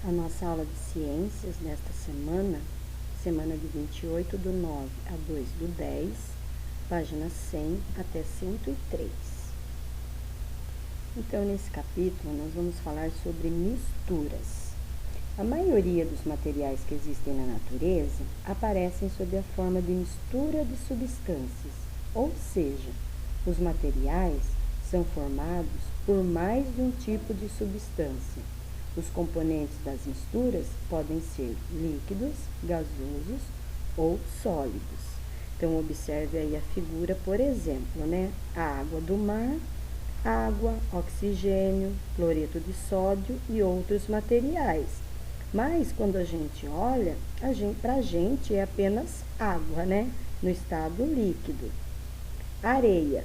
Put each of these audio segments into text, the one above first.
A nossa aula de ciências desta semana de 28/9 a 2/10, página 100 até 103. Então, nesse capítulo, nós vamos falar sobre misturas. A maioria dos materiais que existem na natureza aparecem sob a forma de mistura de substâncias, ou seja, os materiais são formados por mais de um tipo de substância. Os componentes das misturas podem ser líquidos, gasosos ou sólidos. Então, observe aí a figura, por exemplo, a água do mar, água, oxigênio, cloreto de sódio e outros materiais. Mas, quando a gente olha, para a gente é apenas água, no estado líquido. Areia,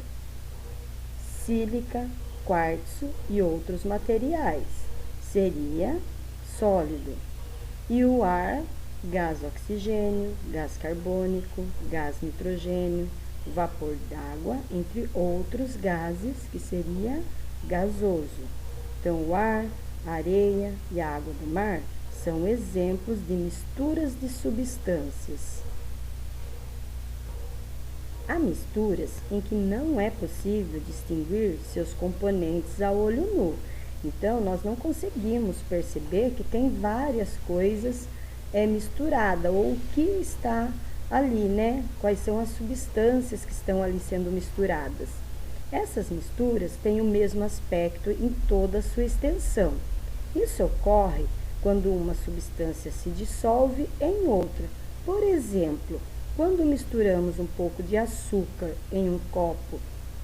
sílica, quartzo e outros materiais seria sólido. E o ar, gás oxigênio, gás carbônico, gás nitrogênio, vapor d'água, entre outros gases, que seria gasoso. Então, o ar, a areia e a água do mar são exemplos de misturas de substâncias. Há misturas em que não é possível distinguir seus componentes a olho nu. Então, nós não conseguimos perceber que tem várias coisas misturadas, ou o que está ali, Quais são as substâncias que estão ali sendo misturadas. Essas misturas têm o mesmo aspecto em toda a sua extensão. Isso ocorre quando uma substância se dissolve em outra. Por exemplo, quando misturamos um pouco de açúcar em um copo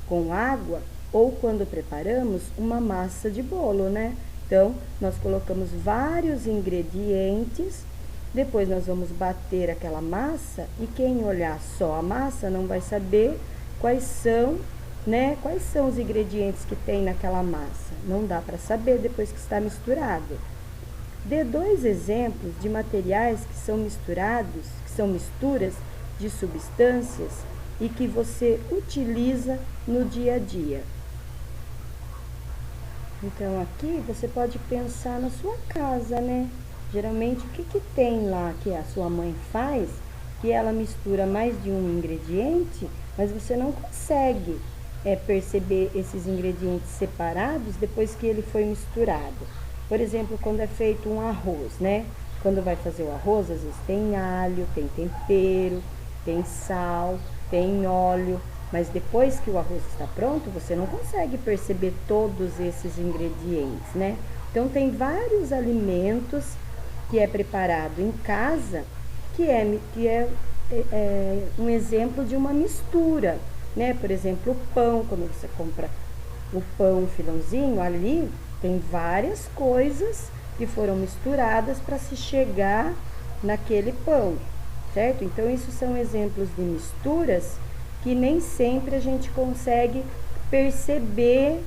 com água, ou quando preparamos uma massa de bolo, Então, nós colocamos vários ingredientes, depois nós vamos bater aquela massa e quem olhar só a massa não vai saber quais são os ingredientes que tem naquela massa. Não dá para saber depois que está misturado. Dê 2 exemplos de materiais que são misturados, que são misturas de substâncias e que você utiliza no dia a dia. Então, aqui você pode pensar na sua casa, Geralmente, o que tem lá que a sua mãe faz, que ela mistura mais de um ingrediente, mas você não consegue perceber esses ingredientes separados depois que ele foi misturado. Por exemplo, quando é feito um arroz, Quando vai fazer o arroz, às vezes tem alho, tem tempero, tem sal, tem óleo. Mas depois que o arroz está pronto, você não consegue perceber todos esses ingredientes, Então, tem vários alimentos que é preparado em casa, que é um exemplo de uma mistura, Por exemplo, o pão, quando você compra o pão, filãozinho, ali tem várias coisas que foram misturadas para se chegar naquele pão, certo? Então, isso são exemplos de misturas que nem sempre a gente consegue perceber,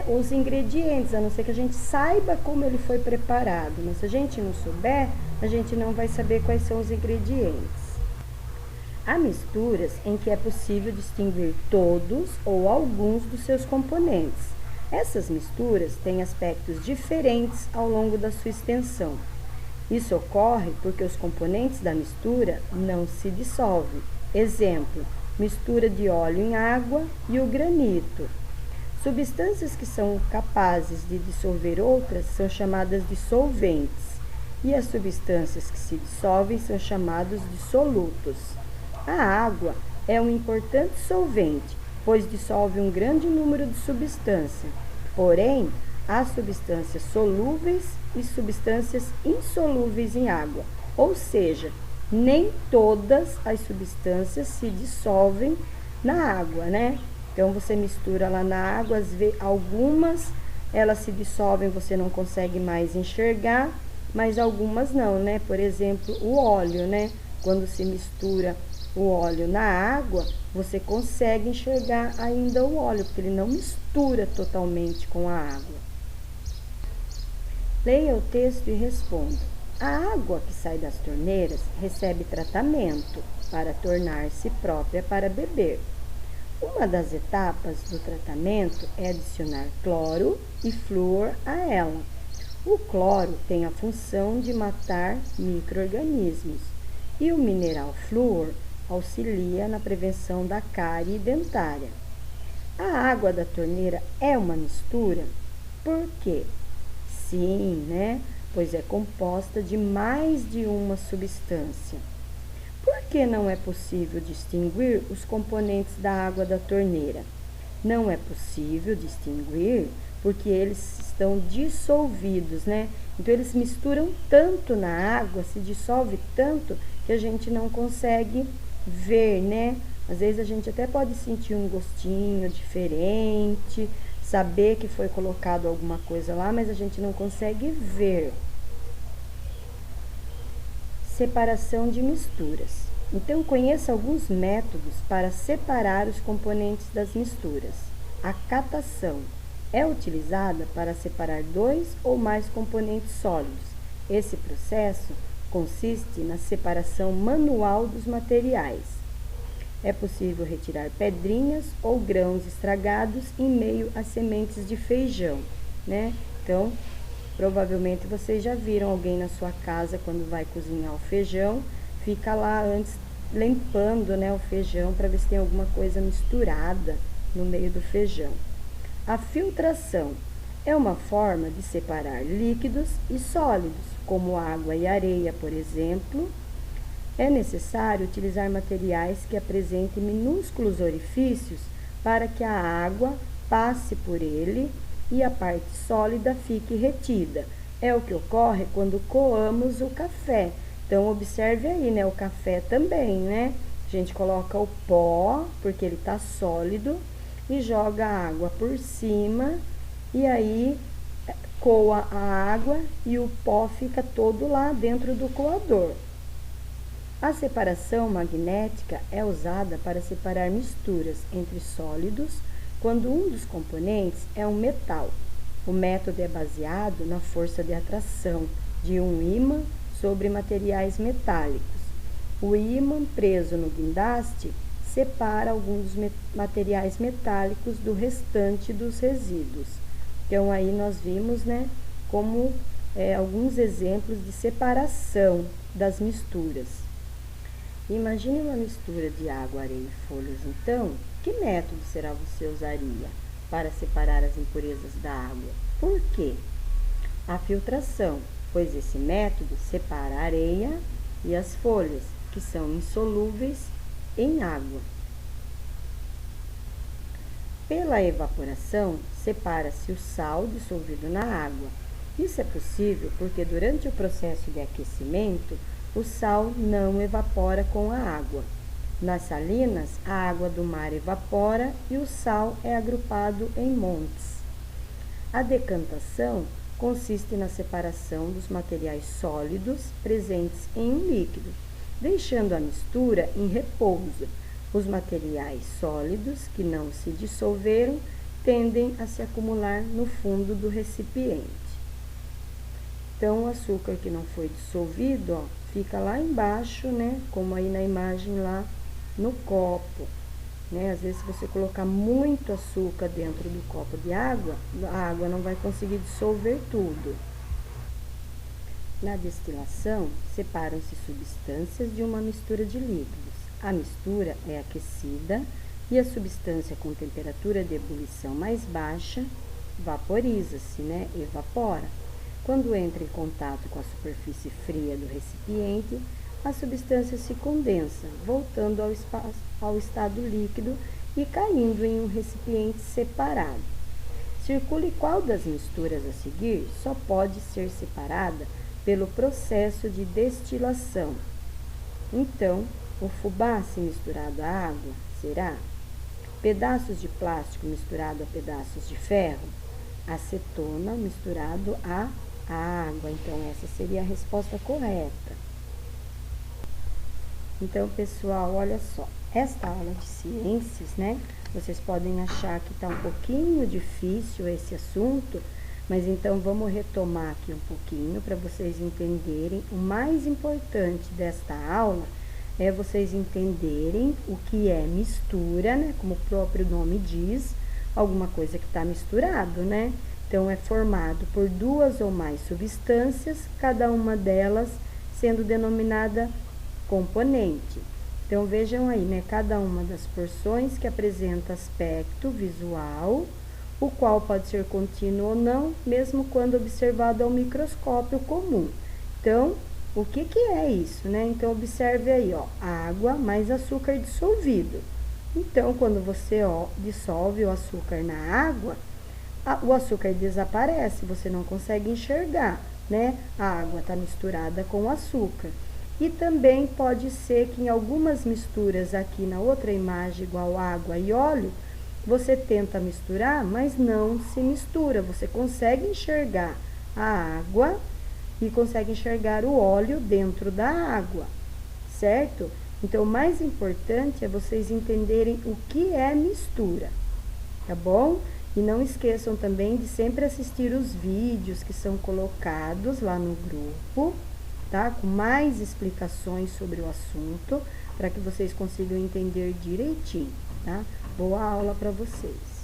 os ingredientes, a não ser que a gente saiba como ele foi preparado. Mas se a gente não souber, a gente não vai saber quais são os ingredientes. Há misturas em que é possível distinguir todos ou alguns dos seus componentes. Essas misturas têm aspectos diferentes ao longo da sua extensão. Isso ocorre porque os componentes da mistura não se dissolvem. Exemplo: mistura de óleo em água e o granito. Substâncias que são capazes de dissolver outras são chamadas de solventes, e as substâncias que se dissolvem são chamadas de solutos. A água é um importante solvente, pois dissolve um grande número de substâncias. Porém, há substâncias solúveis e substâncias insolúveis em água, ou seja, nem todas as substâncias se dissolvem na água, Então, você mistura lá na água, algumas elas se dissolvem, você não consegue mais enxergar, mas algumas não, Por exemplo, o óleo, Quando se mistura o óleo na água, você consegue enxergar ainda o óleo, porque ele não mistura totalmente com a água. Leia o texto e responda. A água que sai das torneiras recebe tratamento para tornar-se própria para beber. Uma das etapas do tratamento é adicionar cloro e flúor a ela. O cloro tem a função de matar micro-organismos e o mineral flúor auxilia na prevenção da cárie dentária. A água da torneira é uma mistura? Por quê? Sim, né? Pois é composta de mais de uma substância. Por que não é possível distinguir os componentes da água da torneira? Não é possível distinguir porque eles estão dissolvidos, né? Então eles misturam tanto na água, se dissolve tanto que a gente não consegue ver, né? Às vezes a gente até pode sentir um gostinho diferente, saber que foi colocado alguma coisa lá, mas a gente não consegue ver. Separação de misturas. Então, conheça alguns métodos para separar os componentes das misturas. A catação é utilizada para separar 2 ou mais componentes sólidos. Esse processo consiste na separação manual dos materiais. É possível retirar pedrinhas ou grãos estragados em meio a sementes de feijão, né? Então, provavelmente vocês já viram alguém na sua casa quando vai cozinhar o feijão, fica lá antes limpando, né, o feijão para ver se tem alguma coisa misturada no meio do feijão. A filtração é uma forma de separar líquidos e sólidos, como água e areia, por exemplo. É necessário utilizar materiais que apresentem minúsculos orifícios para que a água passe por ele e a parte sólida fique retida. É o que ocorre quando coamos o café. Então, observe aí, né? O café também, né? A gente coloca o pó, porque ele tá sólido, e joga a água por cima, e aí coa a água e o pó fica todo lá dentro do coador. A separação magnética é usada para separar misturas entre sólidos quando um dos componentes é um metal. O método é baseado na força de atração de um ímã sobre materiais metálicos. O ímã preso no guindaste separa alguns materiais metálicos do restante dos resíduos. Então, aí nós vimos, né, como alguns exemplos de separação das misturas. Imagine uma mistura de água, areia e folhas, então, que método será você usaria para separar as impurezas da água? Por quê? A filtração, pois esse método separa a areia e as folhas, que são insolúveis em água. Pela evaporação, separa-se o sal dissolvido na água. Isso é possível porque durante o processo de aquecimento, o sal não evapora com a água. Nas salinas, a água do mar evapora e o sal é agrupado em montes. A decantação consiste na separação dos materiais sólidos presentes em um líquido, deixando a mistura em repouso. Os materiais sólidos que não se dissolveram tendem a se acumular no fundo do recipiente. Então, o açúcar que não foi dissolvido, ó, fica lá embaixo, né? Como aí na imagem lá no copo, né? Às vezes, se você colocar muito açúcar dentro do copo de água, a água não vai conseguir dissolver tudo. Na destilação, separam-se substâncias de uma mistura de líquidos. A mistura é aquecida e a substância com temperatura de ebulição mais baixa vaporiza-se, né? Evapora. Quando entra em contato com a superfície fria do recipiente, a substância se condensa, voltando ao estado líquido e caindo em um recipiente separado. Circule qual das misturas a seguir só pode ser separada pelo processo de destilação. Então, o fubá misturado à água será pedaços de plástico misturado a pedaços de ferro, acetona misturado a água. Então, essa seria a resposta correta. Então, pessoal, olha só, esta aula de ciências, né? Vocês podem achar que está um pouquinho difícil esse assunto, mas então vamos retomar aqui um pouquinho para vocês entenderem. O mais importante desta aula é vocês entenderem o que é mistura, né? Como o próprio nome diz, alguma coisa que está misturado, né? Então, é formado por duas ou mais substâncias, cada uma delas sendo denominada componente. Então, vejam aí, né? Cada uma das porções que apresenta aspecto visual, o qual pode ser contínuo ou não, mesmo quando observado ao microscópio comum. Então, o que é isso, né? Então, observe aí, ó, água mais açúcar dissolvido. Então, quando você dissolve o açúcar na água, o açúcar desaparece, você não consegue enxergar, né? A água está misturada com o açúcar. E também pode ser que em algumas misturas aqui na outra imagem, igual água e óleo, você tenta misturar, mas não se mistura. Você consegue enxergar a água e consegue enxergar o óleo dentro da água, certo? Então, o mais importante é vocês entenderem o que é mistura, tá bom? E não esqueçam também de sempre assistir os vídeos que são colocados lá no grupo, tá? Com mais explicações sobre o assunto, para que vocês consigam entender direitinho, tá? Boa aula para vocês!